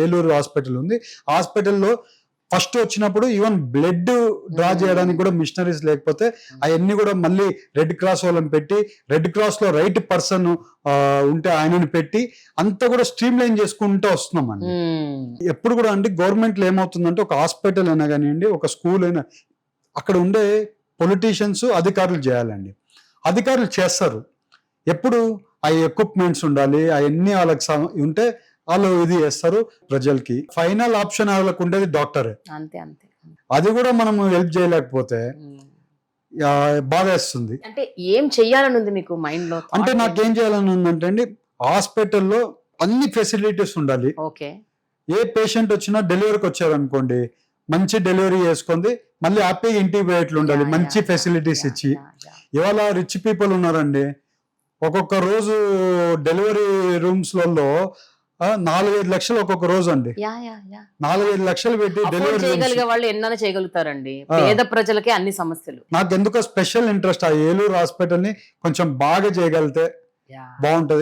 Eluru hospital ఉంది. హాస్పిటల్లో first వచ్చినప్పుడు ఈవెన్ బ్లడ్ డ్రా చేయడానికి కూడా మిషనరీస్ లేకపోతే అవన్నీ కూడా మళ్ళీ రెడ్ క్రాస్ వాళ్ళని పెట్టి, రెడ్ క్రాస్ లో రైట్ పర్సన్ ఉంటే ఆయనని పెట్టి అంతా కూడా స్ట్రీమ్ లైన్ చేసుకుంటూ వస్తున్నాం అండి. ఎప్పుడు కూడా అండి గవర్నమెంట్ లో ఏమవుతుందంటే ఒక హాస్పిటల్ అయినా కానివ్వండి, ఒక స్కూల్ అయినా, అక్కడ ఉండే పొలిటీషియన్స్ అధికారులు చేయాలండి. అధికారులు చేస్తారు. ఎప్పుడు ఆ ఎక్విప్మెంట్స్ ఉండాలి, అవన్నీ వాళ్ళకి ఉంటే వాళ్ళు ఇది చేస్తారు. ప్రజలకి ఫైనల్ ఆప్షన్ వాళ్ళకు ఉండేది డాక్టరే. అంతే అంతే. అది కూడా మనం హెల్ప్ చేయలేకపోతే బాధేస్తుంది. అంటే ఏం చెయ్యాలని ఉంది మీకు మైండ్ లో? అంటే నాకేం చేయాలని ఉందంటే అండి, హాస్పిటల్లో అన్ని ఫెసిలిటీస్ ఉండాలి. ఓకే. ఏ పేషెంట్ వచ్చినా డెలివరీకి వచ్చారనుకోండి, మంచి డెలివరీ చేసుకుంది, మళ్ళీ హ్యాపీగా ఇంటికి పోయేట్లు ఉండాలి, మంచి ఫెసిలిటీస్ ఇచ్చి. ఇవాళ రిచ్ పీపుల్ ఉన్నారండి, ఒక్కొక్క రోజు డెలివరీ రూమ్స్లలో 4-5 లక్షలు ఒక్కొక్క రోజు అండి. 4-5 లక్షలు పెట్టి డెలివరీ చేయగలిగే వాళ్ళు ఎన్నైనా చేయగలుగుతారండి. పేద ప్రజలకే అన్ని సమస్యలు. నాకు ఎందుకో స్పెషల్ ఇంట్రెస్ట్ ఆ ఏలూరు హాస్పిటల్ ని కొంచెం బాగా చేయగలిగితే బాగుంటది.